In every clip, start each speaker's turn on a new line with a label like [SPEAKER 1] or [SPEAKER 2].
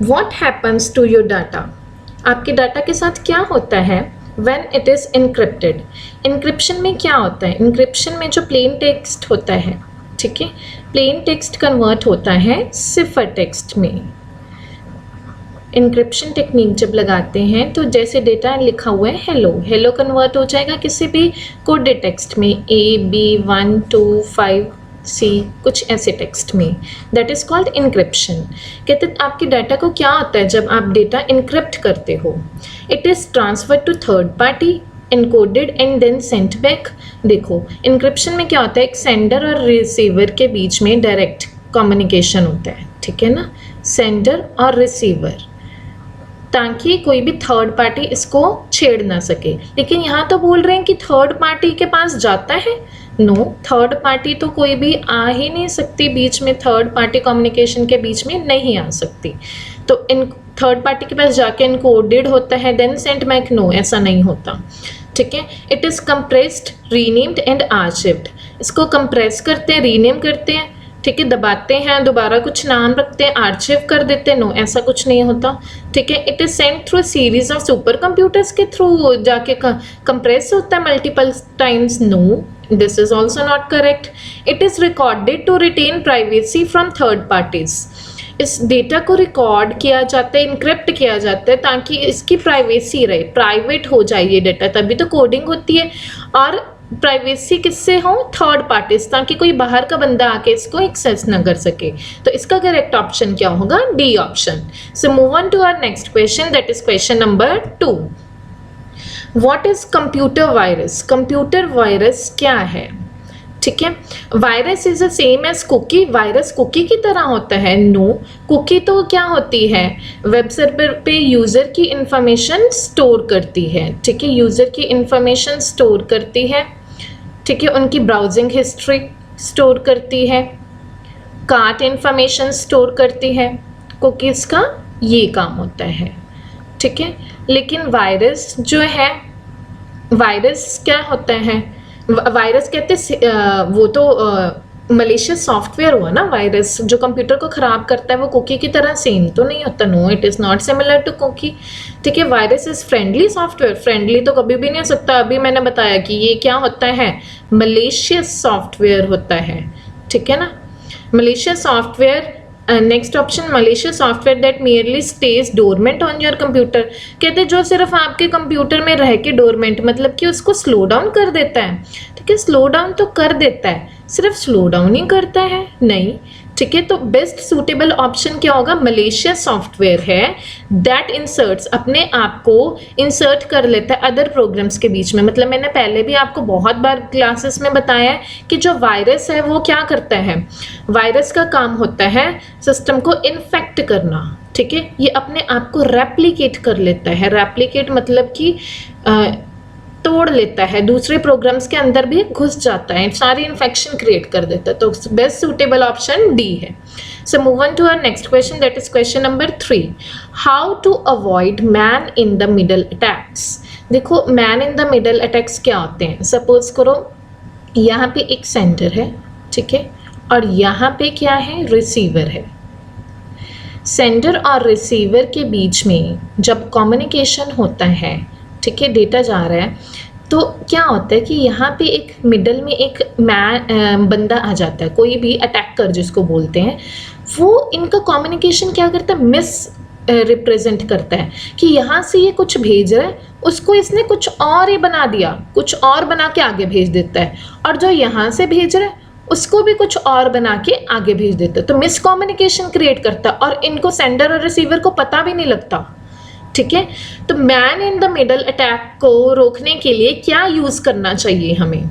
[SPEAKER 1] What happens to your data? आपके data के साथ क्या होता है when it is encrypted? Encryption में क्या होता है? Encryption में जो plain text होता है, ठीक है, plain text convert होता है cipher text में। इंक्रिप्शन टेक्निक जब लगाते हैं तो जैसे डेटा लिखा हुआ है हेलो, हेलो कन्वर्ट हो जाएगा किसी भी कोडेड टेक्स्ट में, A B125C कुछ ऐसे टेक्स्ट में। That is called encryption. कहते हैं आपके डाटा को क्या होता है जब आप डेटा इंक्रिप्ट करते हो? It is transfer to third party, encoded and then sent back. देखो इंक्रिप्शन में क्या होता है, एक सेंडर और रिसीवर के बीच में डायरेक्ट कम्युनिकेशन होता है, ठीक है ना, सेंडर और रिसीवर, ताकि कोई भी थर्ड पार्टी इसको छेड़ ना सके। लेकिन यहाँ तो बोल रहे हैं कि थर्ड पार्टी के पास जाता है। नो, थर्ड पार्टी तो कोई भी आ ही नहीं सकती बीच में, थर्ड पार्टी कम्युनिकेशन के बीच में नहीं आ सकती। तो इन थर्ड पार्टी के पास जाके इनकोडेड होता है देन सेंट बैक। नो, ऐसा नहीं होता, ठीक है। It is compressed, renamed and archived. इसको कंप्रेस करते हैं, रीनेम करते हैं, ठीक है, दबाते हैं, दोबारा कुछ नाम रखते हैं, आर्चिव कर देते हैं। नो, ऐसा कुछ नहीं होता, ठीक है। It is sent through series of super computers के थ्रू जाके कंप्रेस होता है multiple times. No, this is also not correct. It is recorded to retain privacy from third parties. इस डेटा को रिकॉर्ड किया जाता है, इनक्रिप्ट किया जाता है ताकि इसकी प्राइवेसी रहे, प्राइवेट हो जाए ये डेटा, तभी तो कोडिंग होती है। और प्राइवेसी किससे हो? थर्ड पार्टीज, ताकि कोई बाहर का बंदा आके इसको एक्सेस ना कर सके। तो इसका करेक्ट ऑप्शन क्या होगा? D option. So move on to our next question, that is question number 2। What is computer virus? Computer virus क्या है? ठीक है, virus is the same as cookie. Virus cookie की तरह होता है? नो, कुकी तो क्या होती है, वेब सर्वर पे यूज़र की इंफॉर्मेशन स्टोर करती है, ठीक है, यूज़र की इंफॉर्मेशन स्टोर करती है, ठीक है, उनकी ब्राउजिंग हिस्ट्री स्टोर करती है, कार्ट इंफॉर्मेशन स्टोर करती है। कुकीज़ का ये काम होता है, ठीक है। लेकिन वायरस जो है, वायरस क्या होता है? वायरस कहते वो तो मलिशियस सॉफ्टवेयर हुआ ना। वायरस जो कंप्यूटर को ख़राब करता है वो कुकी की तरह सेम तो नहीं होता। No, it is not similar to cookie, ठीक है। Virus is friendly software. Friendly तो कभी भी नहीं हो सकता। अभी मैंने बताया कि ये क्या होता है, मलिशियस सॉफ्टवेयर होता है, ठीक है ना। Malicious software, next option, malicious software that merely stays dormant on your computer. कहते जो सिर्फ आपके कंप्यूटर में रह के डोरमेंट, मतलब कि उसको स्लो डाउन कर देता है, ठीक है। स्लो डाउन तो कर देता है, सिर्फ स्लो डाउन ही करता है नहीं, ठीक है। तो बेस्ट सूटेबल ऑप्शन क्या होगा? मलिशियस सॉफ्टवेयर है दैट इंसर्ट्स, अपने आप को इंसर्ट कर लेता है अदर प्रोग्राम्स के बीच में। मतलब मैंने पहले भी आपको बहुत बार क्लासेस में बताया है कि जो वायरस है वो क्या करता है, वायरस का काम होता है सिस्टम को इन्फेक्ट करना, ठीक है। ये अपने आप को रेप्लिकेट कर लेता है। रेप्लिकेट मतलब कि तोड़ लेता है, दूसरे प्रोग्राम्स के अंदर भी घुस जाता है, सारी इन्फेक्शन क्रिएट कर देता है। तो बेस्ट सूटेबल ऑप्शन डी है। So move on to our next question, that is question number 3। How to avoid man in the middle attacks? देखो man in the middle attacks क्या होते हैं? सपोज करो यहाँ पे एक सेंडर है, ठीक है, और यहाँ पे क्या है, रिसीवर है। सेंडर और रिसीवर के बीच में जब कम्युनिकेशन होता है, ठीक है, डेटा जा रहा है, तो क्या होता है कि यहाँ पे एक मिडल में एक बंदा आ जाता है, कोई भी अटैकर जिसको बोलते हैं, वो इनका कम्युनिकेशन क्या करता है, मिस रिप्रेजेंट करता है कि यहाँ से ये कुछ भेज रहा है, उसको इसने कुछ और ही बना दिया, कुछ और बना के आगे भेज देता है, और जो यहाँ से भेज रहा है उसको भी कुछ और बना के आगे भेज देता है। तो मिस कम्युनिकेशन क्रिएट करता है और इनको सेंडर और रिसीवर को पता भी नहीं लगता, ठीक है। तो man in the middle attack को रोकने के लिए क्या यूज़ करना चाहिए हमें,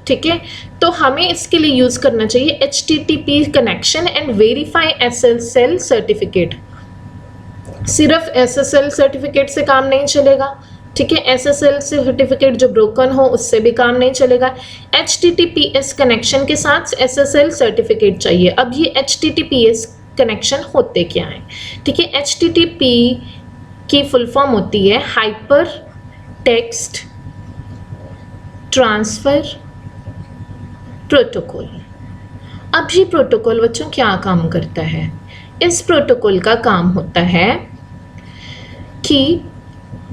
[SPEAKER 1] ठीक है। तो हमें इसके लिए यूज़ करना चाहिए HTTP connection and verify SSL certificate. सिर्फ SSL सर्टिफिकेट से काम नहीं चलेगा, ठीक है। SSL सर्टिफिकेट जो ब्रोकन हो उससे भी काम नहीं चलेगा। HTTPS कनेक्शन के साथ SSL सर्टिफिकेट चाहिए। अब ये HTTPS कनेक्शन होते क्या हैं, ठीक है। HTTP की फुल फॉर्म होती है हाइपर टेक्स्ट ट्रांसफ़र प्रोटोकॉल। अब ये प्रोटोकॉल बच्चों क्या काम करता है? इस प्रोटोकॉल का काम होता है कि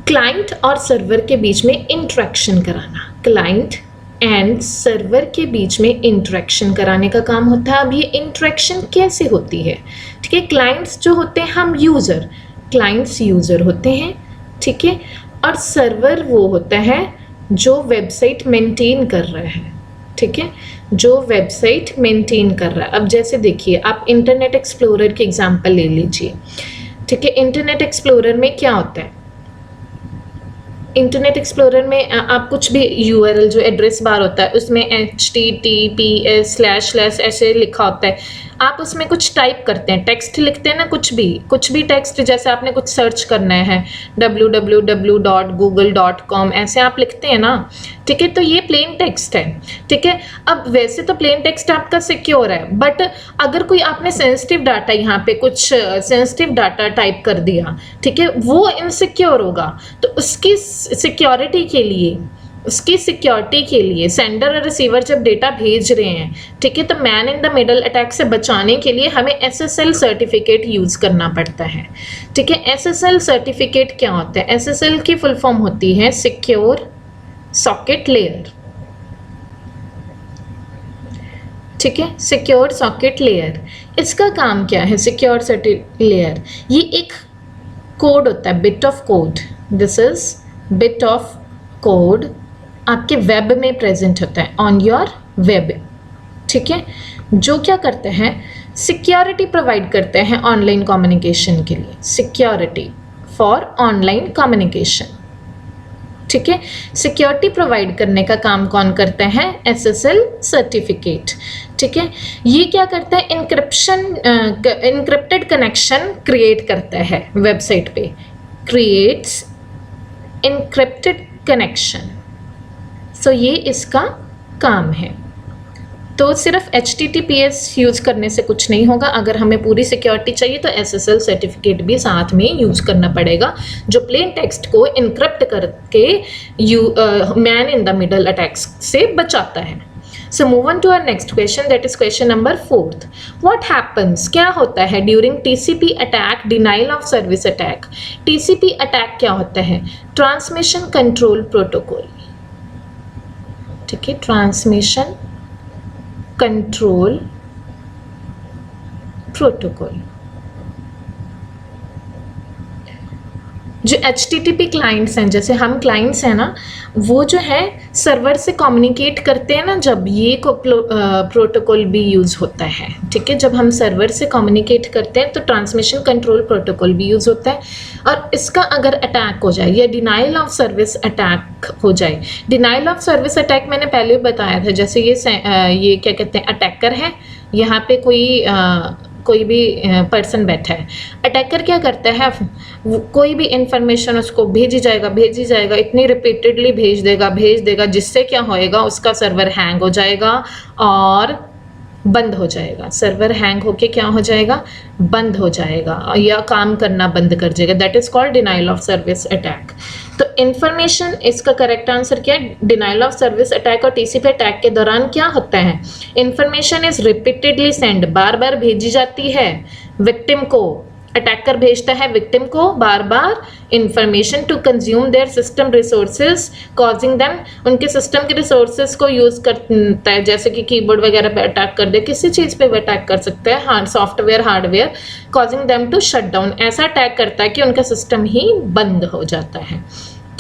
[SPEAKER 1] क्लाइंट और सर्वर के बीच में इंटरेक्शन कराना, क्लाइंट एंड सर्वर के बीच में इंटरेक्शन कराने का काम होता है। अब ये इंटरेक्शन कैसे होती है? ठीक है, क्लाइंट्स जो होते हैं, हम यूज़र, क्लाइंट्स यूज़र होते हैं, ठीक है, और सर्वर वो होता है जो वेबसाइट मेंटेन कर रहा है, ठीक है, जो वेबसाइट मेंटेन कर रहा है। अब जैसे देखिए, आप इंटरनेट एक्सप्लोरर की एग्जांपल ले लीजिए, ठीक है। इंटरनेट एक्सप्लोरर में क्या होता है? इंटरनेट एक्सप्लोरर में आप कुछ भी URL जो एड्रेस बार होता है उसमें https// ऐसे लिखा होता है, आप उसमें कुछ टाइप करते हैं, टेक्स्ट लिखते हैं ना, कुछ भी टेक्स्ट, जैसे आपने कुछ सर्च करना है www.google.com ऐसे आप लिखते हैं ना, ठीक है, तो ये प्लेन टेक्स्ट है, ठीक है। अब वैसे तो प्लेन टेक्स्ट आपका सिक्योर है, बट अगर कोई आपने सेंसिटिव डाटा, यहाँ पे कुछ सेंसिटिव डाटा टाइप कर दिया, ठीक है, वो इनसिक्योर होगा, तो उसकी सिक्योरिटी के लिए सेंडर और रिसीवर जब डेटा भेज रहे हैं, ठीक है, तो man in the middle attack से बचाने के लिए हमें SSL सर्टिफिकेट यूज़ करना पड़ता है, ठीक है। SSL सर्टिफिकेट क्या होता है? SSL की फुल फॉर्म होती है सिक्योर सॉकेट लेयर, ठीक है, सिक्योर सॉकेट लेयर। इसका काम क्या है? सिक्योर सॉकेट लेयर, ये एक कोड होता है, bit of code, this is bit of code, आपके वेब में प्रेजेंट होता है, ऑन योर वेब, ठीक है, जो क्या करते हैं? सिक्योरिटी प्रोवाइड करते हैं ऑनलाइन कम्युनिकेशन के लिए, सिक्योरिटी फॉर ऑनलाइन कम्युनिकेशन, ठीक है। सिक्योरिटी प्रोवाइड करने का काम कौन करता है? SSL सर्टिफिकेट, ठीक है। ये क्या करता है? इनक्रिप्टेड कनेक्शन क्रिएट करता है वेबसाइट पे, क्रिएट्स इनक्रिप्टेड कनेक्शन, सो ये इसका काम है। तो सिर्फ HTTPS यूज़ करने से कुछ नहीं होगा, अगर हमें पूरी सिक्योरिटी चाहिए तो SSL सर्टिफिकेट भी साथ में यूज़ करना पड़ेगा, जो प्लेन टेक्स्ट को इनक्रिप्ट करके man in the middle attacks से बचाता है। So move on to our next question, that is question number 4th. What happens? क्या होता है during TCP attack, denial of service attack? TCP attack क्या होता है? Transmission Control Protocol, ठीक है, Transmission Control Protocol। जो HTTP क्लाइंट्स हैं, जैसे हम क्लाइंट्स हैं ना, वो जो है सर्वर से कम्युनिकेट करते हैं ना, जब ये प्रोटोकॉल भी यूज़ होता है, ठीक है। जब हम सर्वर से कम्युनिकेट करते हैं तो ट्रांसमिशन कंट्रोल प्रोटोकॉल भी यूज़ होता है। और इसका अगर अटैक हो जाए या डिनाइल ऑफ सर्विस अटैक हो जाए, डिनाइल ऑफ सर्विस अटैक मैंने पहले भी बताया था, जैसे ये क्या कहते हैं, अटैकर है, यहाँ पे कोई भी पर्सन बैठा है, अटैकर क्या करता है? कोई भी इंफॉर्मेशन उसको भेजी जाएगा, इतनी रिपीटेडली भेज देगा, जिससे क्या होएगा? उसका सर्वर हैंग हो जाएगा और बंद हो जाएगा। सर्वर हैंग होके क्या हो जाएगा? बंद हो जाएगा या काम करना बंद कर जाएगा। That is called denial of service attack. तो इन्फॉर्मेशन, इसका करेक्ट आंसर क्या है? डिनाइल ऑफ सर्विस अटैक और टीसीपी अटैक के दौरान क्या होता है? इन्फॉर्मेशन इज रिपीटेडली सेंड, बार बार भेजी जाती है विक्टिम को। अटैकर भेजता है विक्टिम को बार बार information to consume their system resources, causing them, उनके सिस्टम के रिसोर्सेज को यूज करता है, जैसे कि कीबोर्ड वगैरह पे अटैक कर दे, किसी चीज पे भी अटैक कर सकता है, software hardware, causing them to shut down, ऐसा अटैक करता है कि उनका सिस्टम ही बंद हो जाता है।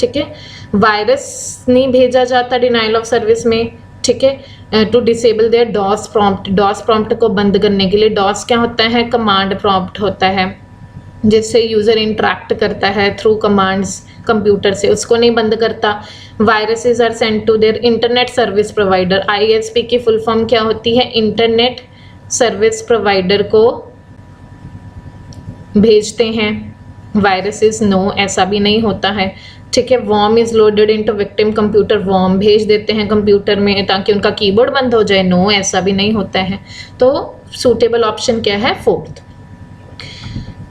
[SPEAKER 1] ठीक है, वायरस नहीं भेजा जाता डिनाइल ऑफ सर्विस में। ठीक है, to disable their DOS prompt, DOS prompt को बंद करने के लिए, डॉस क्या होता है? कमांड प्रॉम्प्ट होता है, जिससे यूज़र इंटरेक्ट करता है थ्रू कमांड्स कंप्यूटर से, उसको नहीं बंद करता। Viruses are send to their internet service provider, ISP की फुल फॉर्म क्या होती है? इंटरनेट सर्विस प्रोवाइडर को भेजते हैं वायरसेस। नो, ऐसा भी नहीं होता है। ठीक है, worm is loaded into victim computer, worm भेज देते हैं कंप्यूटर में ताकि उनका कीबोर्ड बंद हो जाए। नो, ऐसा भी नहीं होता है। तो सूटेबल ऑप्शन क्या है? Fourth.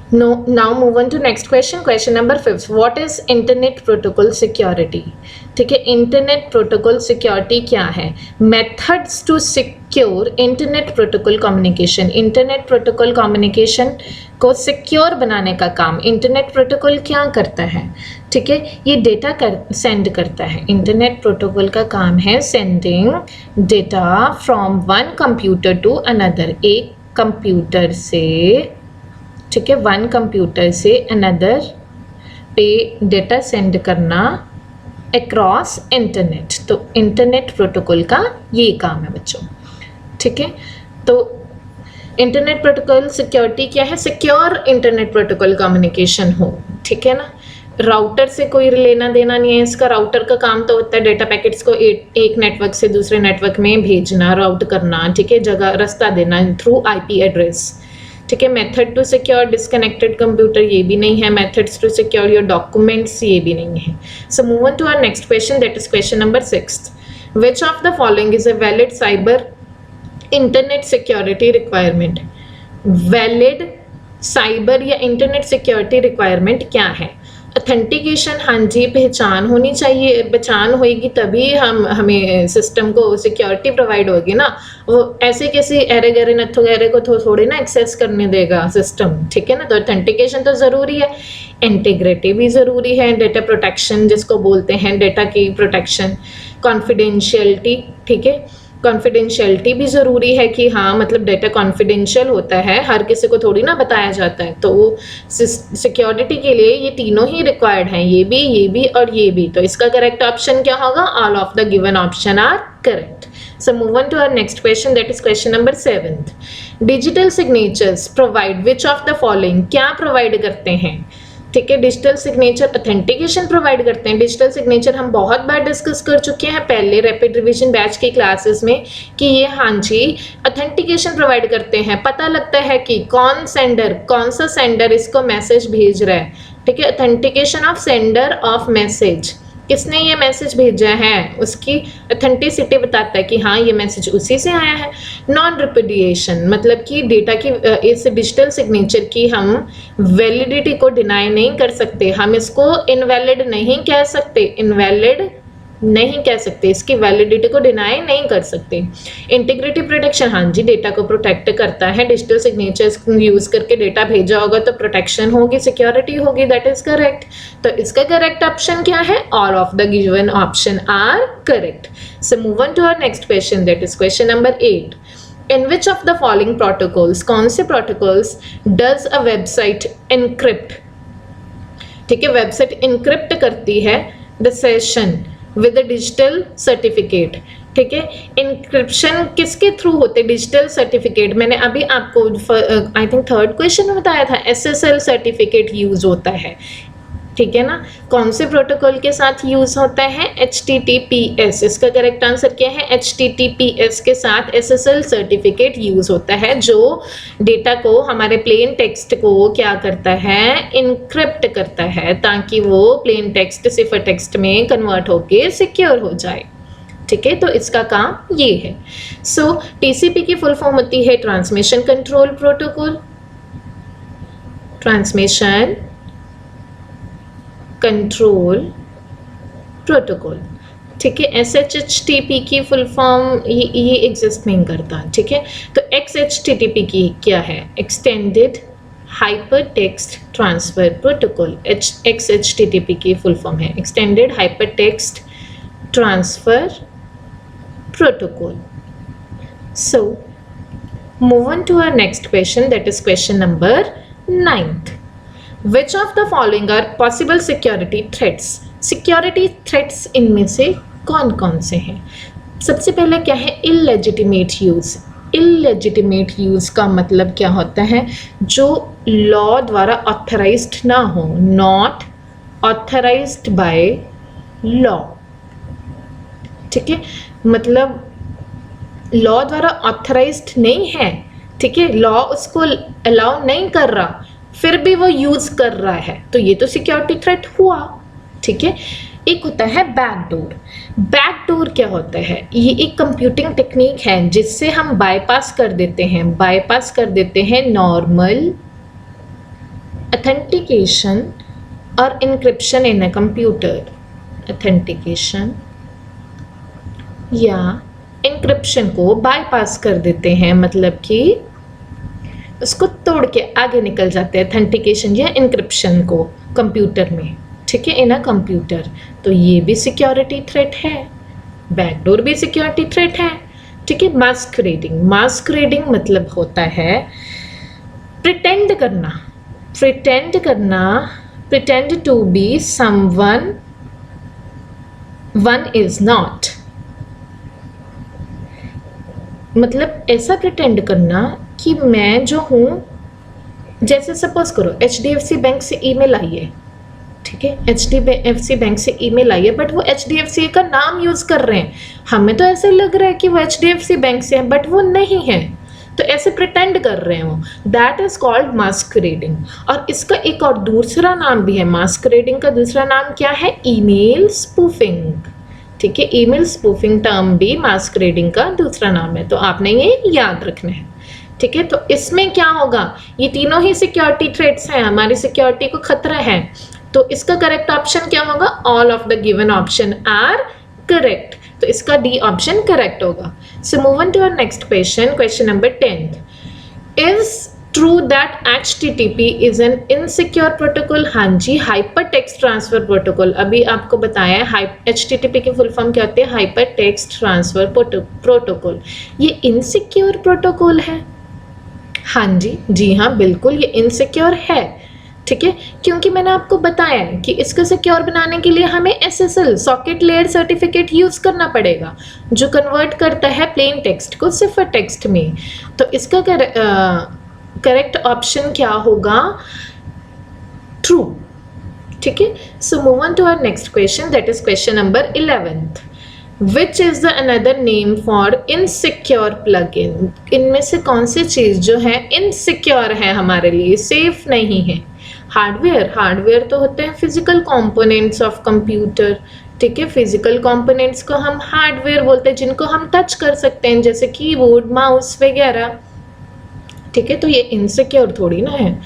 [SPEAKER 1] Now move on to next question. Question number 5. What is internet protocol security? ठीक है, इंटरनेट प्रोटोकॉल सिक्योरिटी क्या है? Methods to secure internet protocol communication. Internet protocol communication को सिक्योर बनाने का काम इंटरनेट प्रोटोकॉल क्या करता है? ठीक है, ये डेटा सेंड करता है. इंटरनेट प्रोटोकॉल का काम है sending data from one computer to another. एक कंप्यूटर से, ठीक है, वन कंप्यूटर से अनदर पे डेटा सेंड करना अक्रॉस इंटरनेट. तो इंटरनेट प्रोटोकॉल का ये काम है बच्चों. ठीक है, तो इंटरनेट प्रोटोकॉल सिक्योरिटी क्या है? सिक्योर इंटरनेट प्रोटोकॉल कम्युनिकेशन हो. ठीक है ना, राउटर से कोई लेना देना नहीं है इसका. राउटर का काम तो होता है डेटा पैकेट्स को एक नेटवर्क से दूसरे नेटवर्क में भेजना, राउट करना. ठीक है, जगह रास्ता देना थ्रू आईपी एड्रेस. ठीक है, method to secure disconnected computer, ये भी नहीं है. Methods to secure your documents, ये भी नहीं है. So move on to our next question, that is question number 6. Which of the following is a valid cyber internet security requirement? Valid cyber या internet security requirement क्या है? Authentication, हाँ जी, पहचान होनी चाहिए. पहचान होएगी तभी हमें सिस्टम को सिक्योरिटी प्रोवाइड होगी ना. वो ऐसे कैसे एरे गरे नथो गहरे को थोड़े ना एक्सेस करने देगा सिस्टम. ठीक है ना, तो ऑथेंटिकेशन तो ज़रूरी है. इंटीग्रिटी भी ज़रूरी है. डेटा प्रोटेक्शन जिसको बोलते हैं, डेटा की प्रोटेक्शन. कॉन्फिडेंशियलिटी, ठीक है, कॉन्फिडेंशियलिटी भी ज़रूरी है कि हाँ मतलब डेटा कॉन्फिडेंशियल होता है, हर किसी को थोड़ी ना बताया जाता है. तो सिक्योरिटी के लिए ये तीनों ही रिक्वायर्ड हैं, ये भी और ये भी. तो इसका करेक्ट ऑप्शन क्या होगा? All of the given option are correct. So move on to our next question, that is question number 7. Digital signatures provide which of the following? क्या प्रोवाइड करते हैं? ठीक है, डिजिटल सिग्नेचर ऑथेंटिकेशन प्रोवाइड करते हैं. Digital signature हम बहुत बार discuss कर चुके हैं पहले रैपिड रिवीजन बैच की क्लासेस में कि ये हाँ जी ऑथेंटिकेशन प्रोवाइड करते हैं. पता लगता है कि कौन सा सेंडर इसको मैसेज भेज रहा है. ठीक है, authentication of sender of message, किसने ये मैसेज भेजा है उसकी ऑथेंटिसिटी बताता है कि हाँ ये मैसेज उसी से आया है. नॉन रिपुडिएशन, मतलब कि डेटा की इस डिजिटल सिग्नेचर की हम वैलिडिटी को डिनाई नहीं कर सकते. हम इसको इनवैलिड नहीं कह सकते, इसकी वैलिडिटी को डिनाई नहीं कर सकते. इंटीग्रिटी प्रोटेक्शन, हाँ जी डेटा को प्रोटेक्ट करता है. डिजिटल सिग्नेचर्स यूज करके डेटा भेजा होगा तो प्रोटेक्शन होगी, सिक्योरिटी होगी. That is correct. तो इसका करेक्ट ऑप्शन क्या है? All of the given option are correct. So move on to our next question, that is question number 8. In which of the following protocols, कौन से protocols does a website encrypt? ठीक है, website encrypt करती है the session with digital certificate. ठीक है, encryption किसके through होते? Digital certificate. मैंने अभी आपको आई थिंक थर्ड क्वेश्चन में बताया था, SSL सर्टिफिकेट यूज होता है. ठीक है ना, कौन से प्रोटोकॉल के साथ यूज होता है? HTTPS. इसका करेक्ट आंसर क्या है? HTTPS के साथ SSL सर्टिफिकेट यूज होता है, जो डेटा को, हमारे प्लेन टेक्स्ट को क्या करता है? इनक्रिप्ट करता है, ताकि वो प्लेन टेक्स्ट सिफर टेक्स्ट में कन्वर्ट होके सिक्योर हो जाए. ठीक है, तो इसका काम ये है. सो TCP की फुल फॉर्म होती है transmission control protocol. Transmission control protocol. ठीक है, SHTTP की फुल फॉर्म ये एग्जिस्ट नहीं करता. ठीक है, तो XHTTP की क्या है? Extended hyper text transfer protocol. XHTTP की फुल फॉर्म है extended hyper text transfer protocol. So move on to our next question, that is question number 9. Which of the following are possible security threats? Security threats इनमें से कौन कौन से हैं? सबसे पहले क्या है? illegitimate use. illegitimate use का मतलब क्या होता है? जो लॉ द्वारा ऑथराइज्ड ना हो, नॉट ऑथराइज्ड बाय लॉ. ठीक है, मतलब लॉ द्वारा ऑथराइज्ड नहीं है. ठीक है, लॉ उसको अलाउ नहीं कर रहा, फिर भी वो यूज कर रहा है, तो ये तो सिक्योरिटी थ्रेट हुआ. ठीक है, एक होता है बैकडोर. बैकडोर क्या होता है? ये एक कंप्यूटिंग टेक्निक है जिससे हम बाईपास कर देते हैं नॉर्मल ऑथेंटिकेशन और encryption in a computer, authentication या इंक्रिप्शन को बाईपास कर देते हैं, मतलब कि उसको तोड़ के आगे निकल जाते हैं ऑथेंटिकेशन या इंक्रिप्शन को कंप्यूटर में, ठीक है, इन अ कंप्यूटर। तो ये भी सिक्योरिटी थ्रेट है, बैकडोर भी सिक्योरिटी थ्रेट है, ठीक है। मास्करेडिंग, मास्करेडिंग मतलब होता है प्रिटेंड करना, प्रिटेंड करना, pretend to be someone one is not, मतलब ऐसा प्रिटेंड करना कि मैं जो हूँ, जैसे सपोज करो HDFC बैंक से ईमेल आई है, ठीक है, HDFC बैंक से ईमेल आई है, बट वो HDFC का नाम यूज़ कर रहे हैं, हमें तो ऐसे लग रहा है कि वो HDFC बैंक से है, बट वो नहीं है, तो ऐसे प्रिटेंड कर रहे हैं वो, दैट इज कॉल्ड मास्करेडिंग। और इसका एक और दूसरा नाम भी है, मास्करेडिंग का दूसरा नाम क्या है, ईमेल स्पूफिंग, ठीक है, ईमेल स्पूफिंग टर्म भी मास्करेडिंग का दूसरा नाम है, तो आपने ये याद रखना है, ठीक है। तो इसमें क्या होगा, ये तीनों ही सिक्योरिटी थ्रेट्स हैं, हमारी सिक्योरिटी को खतरा है, तो इसका करेक्ट ऑप्शन क्या होगा, all of the given option are correct, तो इसका डी ऑप्शन करेक्ट होगा। So move on to our next question, question number 10, is true that HTTP is an insecure protocol. हाँ जी, हाइपर टेक्स्ट ट्रांसफर प्रोटोकॉल, अभी आपको बताया है HTTP की फुल फॉर्म क्या होती है, हाइपर टेक्स्ट ट्रांसफर प्रोटोकॉल, ये इनसिक्योर प्रोटोकॉल है। हाँ जी, जी हाँ, बिल्कुल ये इनसिक्योर है, ठीक है, क्योंकि मैंने आपको बताया है कि इसको सिक्योर बनाने के लिए हमें SSL socket layer certificate use करना पड़ेगा, जो कन्वर्ट करता है प्लेन टेक्स्ट को सिफर टेक्स्ट में। तो इसका करेक्ट ऑप्शन क्या होगा, ट्रू, ठीक है। So move on to our next question, that is question number 11th, which is the another name for insecure plugin. इनमें से कौन सी चीज़ जो है इनसिक्योर है, हमारे लिए सेफ नहीं है। हार्डवेयर, हार्डवेयर तो होते हैं फिजिकल कंपोनेंट्स ऑफ कंप्यूटर, ठीक है, फिजिकल कंपोनेंट्स को हम हार्डवेयर बोलते हैं, जिनको हम टच कर सकते हैं, जैसे कीबोर्ड, माउस वगैरह, ठीक है, तो ये इनसिक्योर थोड़ी ना है,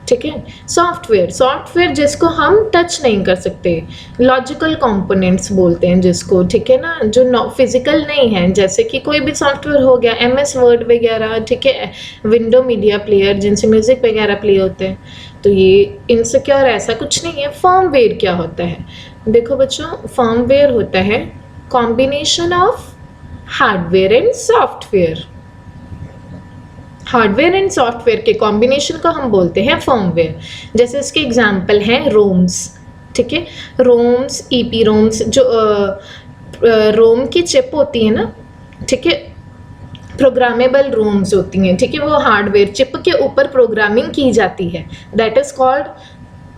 [SPEAKER 1] ठीक है। सॉफ्टवेयर, सॉफ्टवेयर जिसको हम टच नहीं कर सकते, लॉजिकल कंपोनेंट्स बोलते हैं जिसको, ठीक है ना, जो फिजिकल नहीं है, जैसे कि कोई भी सॉफ्टवेयर हो गया, MS वर्ड वगैरह, ठीक है, विंडो मीडिया प्लेयर जिनसे म्यूजिक वगैरह प्ले होते हैं, तो ये इनसिक्योर ऐसा कुछ नहीं है। फर्मवेयर क्या होता है, देखो बच्चों, फर्मवेयर होता है combination of hardware and software, hardware and software के कॉम्बिनेशन को हम बोलते हैं फर्मवेयर। जैसे इसके एग्जांपल हैं रोम्स, ठीक है, रोम्स, EP रोम्स, जो रोम की चिप होती है ना, ठीक है, प्रोग्रामेबल रोम्स होती हैं, ठीक है, वो हार्डवेयर चिप के ऊपर प्रोग्रामिंग की जाती है, दैट इज कॉल्ड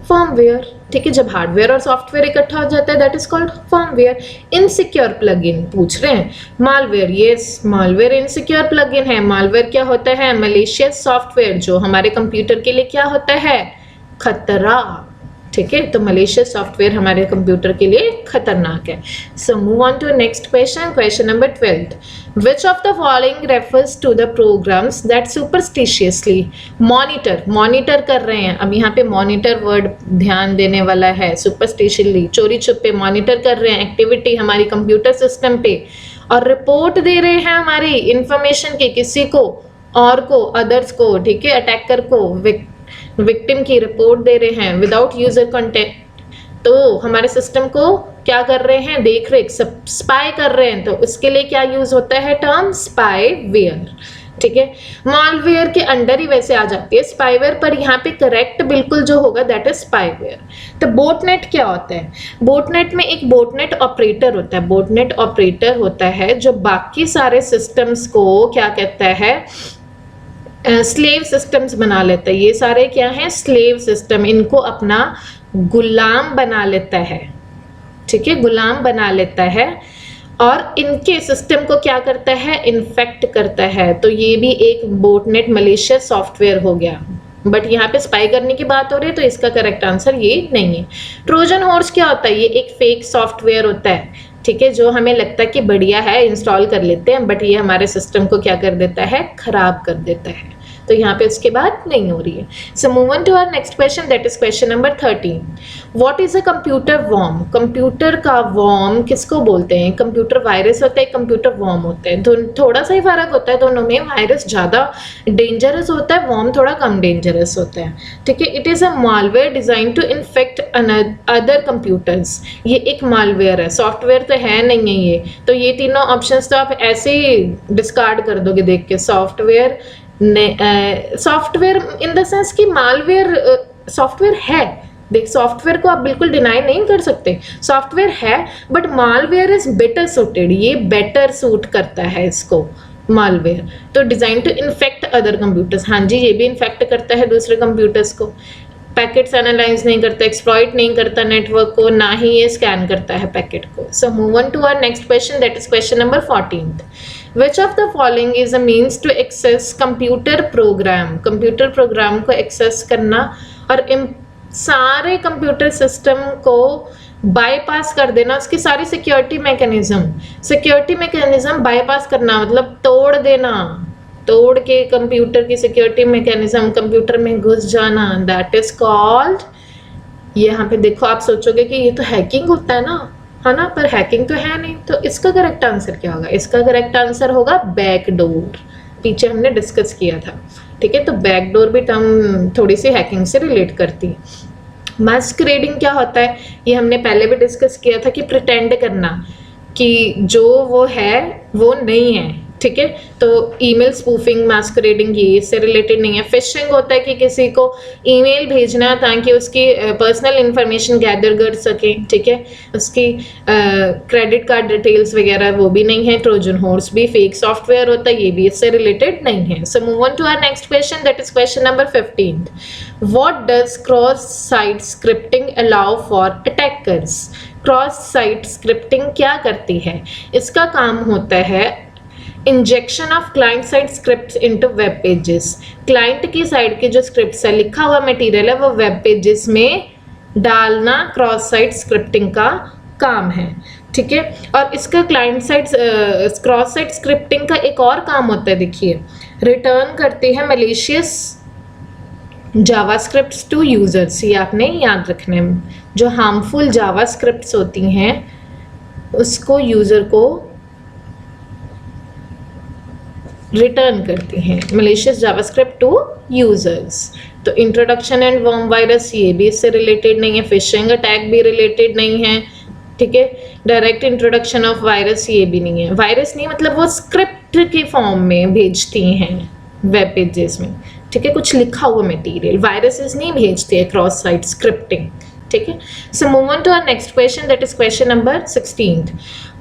[SPEAKER 1] फर्मवेयर, ठीक है। जब हार्डवेयर और सॉफ्टवेयर इकट्ठा हो जाता है, that is called firmware. Insecure plugin पूछ रहे हैं, malware, yes, malware insecure plugin है। मालवेयर क्या होता है, मलेशियस सॉफ्टवेयर जो हमारे कंप्यूटर के लिए क्या होता है, खतरा, ठीक है, तो मलेशियस सॉफ्टवेयर हमारे कंप्यूटर के लिए खतरनाक है। So move on to next question, question number 12, which of the following refers to the programs that superstitiously monitor, monitor कर रहे हैं, अब यहाँ पे मॉनिटर वर्ड ध्यान देने वाला है, सुपरस्टिशियसली चोरी छुपे मॉनिटर कर रहे हैं एक्टिविटी हमारी कंप्यूटर सिस्टम पे, और रिपोर्ट दे रहे हैं हमारी इंफॉर्मेशन की किसी को और को, अदर्स को, ठीक है, अटैकर को, विक्टिम की रिपोर्ट दे रहे हैं विदाउट यूजर कंटेंट, तो हमारे सिस्टम को क्या कर रहे हैं, देख रेख, स्पाई कर रहे हैं, तो इसके लिए क्या यूज होता है, टर्म स्पाईवेयर, ठीक है। मालवेयर के अंडर ही वैसे आ जाती है स्पाईवेयर, पर यहाँ पे करेक्ट बिल्कुल जो होगा दैट इज स्पाईवेयर। तो बोटनेट क्या होता है, बोटनेट में एक बोटनेट ऑपरेटर होता है, बोटनेट ऑपरेटर होता है जो बाकी सारे सिस्टम्स को क्या कहता है, स्लेव सिस्टम्स बना लेता है। ये सारे क्या हैं, स्लेव सिस्टम, इनको अपना गुलाम बना लेता है, ठीक है, गुलाम बना लेता है, और इनके सिस्टम को क्या करता है, इन्फेक्ट करता है। तो ये भी एक बोटनेट मलेशियस सॉफ्टवेयर हो गया, बट यहाँ पे स्पाई करने की बात हो रही है, तो इसका करेक्ट आंसर ये नहीं है। ट्रोजन हॉर्स क्या होता है, ये एक फेक सॉफ्टवेयर होता है, ठीक है, जो हमें लगता है कि बढ़िया है, इंस्टॉल कर लेते हैं, बट ये हमारे सिस्टम को क्या कर देता है, खराब कर देता है। तो यहाँ पे उसके बाद नहीं हो रही है. So move on to our next question, that is question number 13. What is a computer worm? Computer का वॉर्म किसको बोलते हैं? कंप्यूटर वायरस होता है, कंप्यूटर वॉर्म होता है. थोड़ा सा ही फर्क होता है दोनों में. वायरस ज़्यादा डेंजरस होता है, वॉर्म थोड़ा कम डेंजरस होता है. ठीक है. It is a malware design to infect other computers. ये एक मालवेयर है, सॉफ्टवेयर तो है नहीं है ये. तो ये तीनों ऑप्शंस तो आप ऐसे ही डिस्कार्ड कर दोगे देख के. सॉफ्टवेयर इन द सेंस कि मालवेयर सॉफ्टवेयर है. देख, सॉफ्टवेयर को आप बिल्कुल डिनाई नहीं कर सकते. सॉफ्टवेयर है but malware is better suited. ये बेटर सूट करता है इसको मालवेयर. तो design to infect other computers. हाँ जी, ये भी इन्फेक्ट करता है दूसरे कंप्यूटर्स को. पैकेट्स एनालाइज नहीं करता, एक्सप्लॉइट नहीं करता नेटवर्क को, ना ही ये स्कैन करता है पैकेट को. So move on to our next question, that is question number 14. Which of the following is a means to access computer program? Computer program को एक्सेस करना और सारे कंप्यूटर सिस्टम को बाईपास कर देना, उसकी सारी सिक्योरिटी मैकेनिज्म बाईपास करना, मतलब तोड़ देना, तोड़ के कंप्यूटर की सिक्योरिटी मैकेनिज्म कंप्यूटर में घुस जाना. दैट इज कॉल्ड, यहाँ पे देखो आप सोचोगे कि ये तो हैकिंग होता है ना, है ना, पर हैकिंग तो है नहीं. तो इसका करेक्ट आंसर क्या होगा? इसका करेक्ट आंसर होगा बैकडोर. पीछे हमने डिस्कस किया था. ठीक है. तो बैकडोर भी टर्म थोड़ी सी हैकिंग से रिलेट करती है. मास्करेडिंग क्या होता है? ये हमने पहले भी डिस्कस किया था कि प्रिटेंड करना कि जो वो है वो नहीं है. ठीक है. तो ईमेल स्पूफिंग, मास्करेडिंग, ये इससे रिलेटेड नहीं है. फिशिंग होता है कि किसी को ईमेल भेजना ताकि उसकी पर्सनल इंफॉर्मेशन गैदर कर सके. ठीक है. उसकी क्रेडिट कार्ड डिटेल्स वगैरह, वो भी नहीं है. ट्रोजन हॉर्स भी फेक सॉफ्टवेयर होता है, ये भी इससे रिलेटेड नहीं है. So move on to our next question, that is question number 15. What does cross site scripting allow for attackers? Cross site scripting क्या करती है? इसका काम होता है injection of client side script into web pages. Client की side के जो स्क्रिप्ट्स है, लिखा हुआ मटेरियल है, वो वेब पेजेस में डालना क्रॉस साइट स्क्रिप्टिंग का काम है. ठीक है. और इसका client side cross site scripting का एक और काम होता है. देखिए, रिटर्न करते हैं मलेशियस जावास्क्रिप्ट्स टू यूजर्स. ये आपने याद रखना है. जो हार्मफुल जावास्क्रिप्ट्स होती हैं उसको यूजर को रिटर्न करती हैं. Malicious JavaScript to users. तो इंट्रोडक्शन एंड वर्म वायरस, ये भी इससे रिलेटेड नहीं है. फिशिंग अटैक भी रिलेटेड नहीं है. ठीक है. डायरेक्ट इंट्रोडक्शन ऑफ वायरस, ये भी नहीं है. वायरस नहीं, मतलब वो स्क्रिप्ट के फॉर्म में भेजती हैं वेब पेजेस में. ठीक है. कुछ लिखा हुआ मटेरियल वायरसेस नहीं भेजते हैं क्रॉस साइट स्क्रिप्टिंग. ठीक है. So move on to our next question, that is question number 16.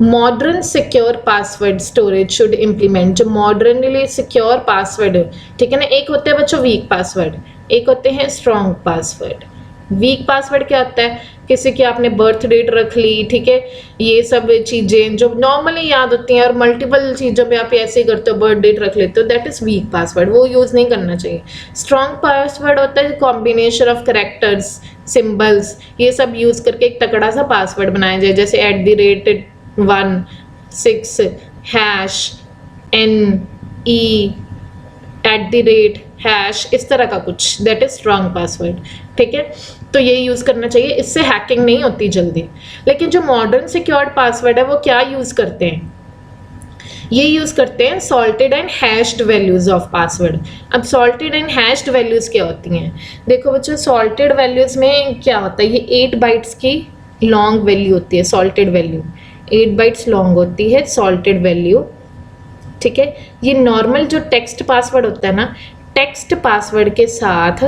[SPEAKER 1] Modern secure password storage should implement. जो मॉडर्नली सिक्योर पासवर्ड, ठीक है ना, एक होते हैं बच्चों वीक पासवर्ड, एक होते हैं स्ट्रॉन्ग पासवर्ड. वीक पासवर्ड क्या होता है? किसी की आपने बर्थ डेट रख ली. ठीक है. ये सब चीज़ें जो नॉर्मली याद होती हैं और मल्टीपल चीज़ों पे आप ऐसे ही करते हो, बर्थ डेट रख लेते हो, दैट इज़ वीक पासवर्ड. वो यूज़ नहीं करना चाहिए. स्ट्रॉन्ग पासवर्ड होता है कॉम्बिनेशन ऑफ करेक्टर्स, सिम्बल्स, ये सब यूज़ करके एक तगड़ा सा पासवर्ड बनाया जाए. जैसे @1 6 #NE @#, इस तरह का कुछ, दैट इज स्ट्रॉन्ग पासवर्ड. ठीक है. तो ये यूज़ करना चाहिए. इससे हैकिंग नहीं होती जल्दी. लेकिन जो मॉडर्न सिक्योर्ड पासवर्ड है वो क्या यूज़ करते हैं? ये यूज़ करते हैं salted and hatched values of password. अब सॉल्टेड एंड हैश्ड वैल्यूज़ क्या होती हैं? देखो बच्चों, सॉल्टेड वैल्यूज़ में क्या होता है? ये 8 बाइट्स की लॉन्ग वैल्यू होती है. सॉल्टेड वैल्यू 8 बाइट्स लॉन्ग होती है सॉल्टेड वैल्यू. ठीक है. ये नॉर्मल जो टेक्स्ट पासवर्ड होता है ना, टेक्स्ट पासवर्ड के साथ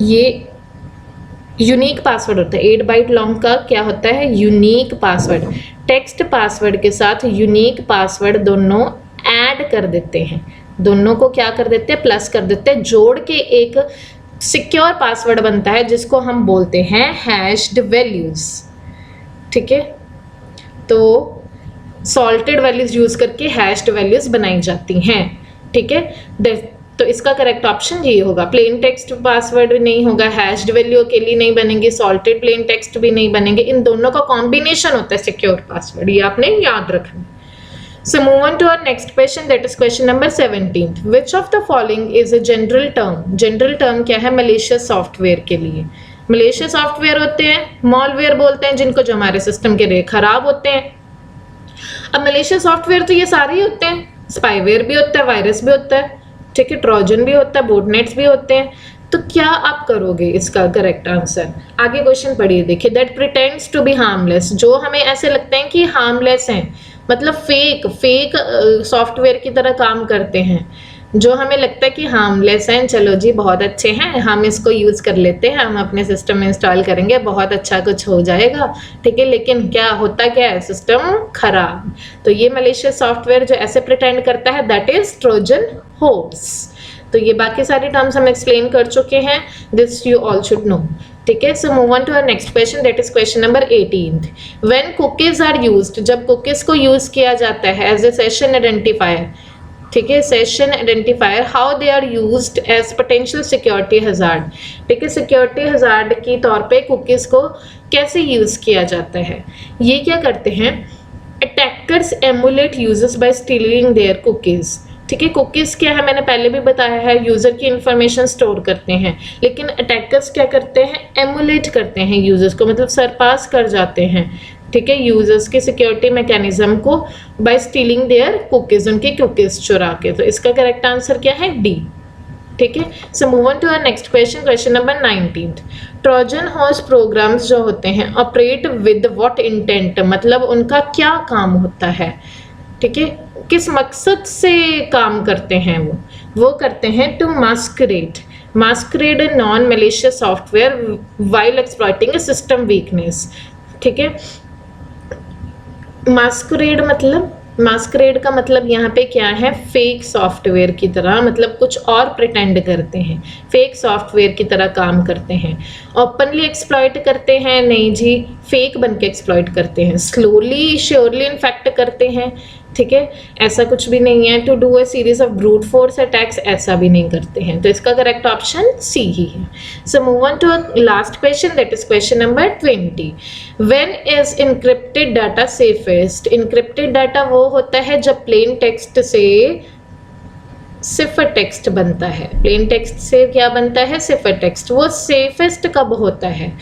[SPEAKER 1] ये यूनिक पासवर्ड होता है. 8 बाइट लॉन्ग का क्या होता है? Unique password. टेक्स्ट पासवर्ड के साथ यूनिक पासवर्ड दोनों ऐड कर देते हैं. दोनों को क्या कर देते हैं? प्लस कर देते हैं. जोड़ के एक सिक्योर पासवर्ड बनता है जिसको हम बोलते हैं हैश्ड वैल्यूज़. ठीक है. तो सॉल्टेड वैल्यूज़ यूज़ करके हैश्ड वैल्यूज़ बनाई जाती हैं. ठीक है. तो इसका करेक्ट ऑप्शन ये होगा. प्लेन टेक्स्ट पासवर्ड नहीं होगा, हैश्ड वैल्यू अकेली नहीं बनेंगी, सॉल्टेड प्लेन टेक्स्ट भी नहीं बनेंगे. इन दोनों का कॉम्बिनेशन होता है सिक्योर पासवर्ड. ये आपने याद रखना. So move on to our next question, that is question number 17. Which of the following is a general term? General term क्या है malicious software के लिए? malicious software होते हैं, malware बोलते हैं जिनको, जो हमारे सिस्टम के लिए खराब होते हैं। अब malicious software तो ये सारे ही होते हैं, spyware भी होता है, वायरस भी होता है, ठीक है, ट्रोजन भी होता है, बॉटनेट्स भी होते हैं। तो क्या आप करोगे इसका करेक्ट आंसर? आगे क्वेश्चन पढ़िए, देखिए, that pretends to be harmless, जो हमें ऐसे लगते हैं कि हार्मलेस हैं, मतलब फेक सॉफ्टवेयर की तरह काम करते हैं, जो हमें लगता है कि हार्मलेस हैं, चलो जी बहुत अच्छे हैं, हम इसको यूज़ कर लेते हैं, हम अपने सिस्टम में इंस्टॉल करेंगे, बहुत अच्छा कुछ हो जाएगा, ठीक है, लेकिन क्या होता क्या है, सिस्टम खराब। तो ये मलेशियस सॉफ्टवेयर जो ऐसे प्रिटेंड करता है, दैट इज ट्रोजन हॉर्स। तो ये बाकी सारे टर्म्स हम एक्सप्लेन कर चुके हैं, this you all should know, ठीक है। So move on to our next question, that is question number 18। When cookies are used, जब कुकीज को यूज किया जाता है एज ए सेशन आइडेंटिफायर, ठीक है, session identifier, how they are used as potential security hazard, ठीक है, security hazard के तौर पे कुकीज को कैसे यूज किया जाता है? ये क्या करते हैं, attackers emulate users by stealing their cookies, ठीक है। कुकीज़ क्या है, मैंने पहले भी बताया है, यूज़र की इन्फॉर्मेशन स्टोर करते हैं, लेकिन अटैकर्स क्या करते हैं, एमुलेट करते हैं यूजर्स को, मतलब सरपास कर जाते हैं, ठीक है, यूजर्स के सिक्योरिटी मैकेनिज्म को बाय स्टीलिंग देयर कुकीज़, उनके कुकीज़ चुरा के। तो इसका करेक्ट आंसर क्या है, डी, ठीक है। So move on to our next question, question number 19। Trojan horse programs जो होते हैं ऑपरेट विद व्हाट इंटेंट, मतलब उनका क्या काम होता है, ठीक है, किस मकसद से काम करते हैं वो करते हैं to masquerade non malicious software while exploiting a system weakness, ठीक है। मास्करेड का मतलब यहाँ पे क्या है, फेक सॉफ्टवेयर की तरह, मतलब कुछ और प्रिटेंड करते हैं, फेक सॉफ्टवेयर की तरह काम करते हैं। ओपनली एक्सप्लॉइट करते हैं, नहीं जी, फेक बन के एक्सप्लॉइट करते हैं। स्लोली श्योरली इन्फेक्ट करते हैं, ठीक है, ऐसा कुछ भी नहीं है। To do a series of brute force attacks, ऐसा भी नहीं करते हैं। तो इसका करेक्ट ऑप्शन सी ही है। So move on to last question, that is question number 20। When is encrypted data safest? Encrypted data वो होता है जब प्लेन टेक्स्ट से सिफर टेक्स्ट बनता है। प्लेन टेक्स्ट से क्या बनता है, सिफर टेक्स्ट। वो सेफेस्ट कब होता है,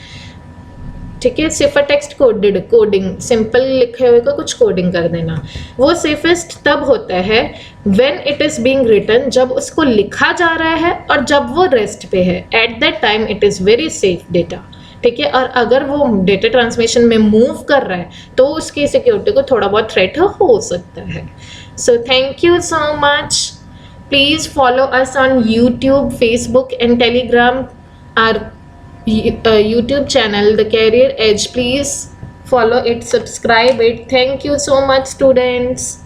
[SPEAKER 1] ठीक है, सिफर टेक्स्ट कोडिंग, सिंपल लिखे हुए को कुछ कोडिंग कर देना, वो सेफेस्ट तब होता है when it is being written, जब उसको लिखा जा रहा है और जब वो रेस्ट पे है, at that time it is very safe data, ठीक है। और अगर वो डेटा ट्रांसमिशन में मूव कर रहा है तो उसकी सिक्योरिटी को थोड़ा बहुत थ्रेट हो सकता है। So thank you so much, please follow us on YouTube, Facebook and Telegram, our YouTube channel, The Career Edge. Please follow it, subscribe it. Thank you so much, students.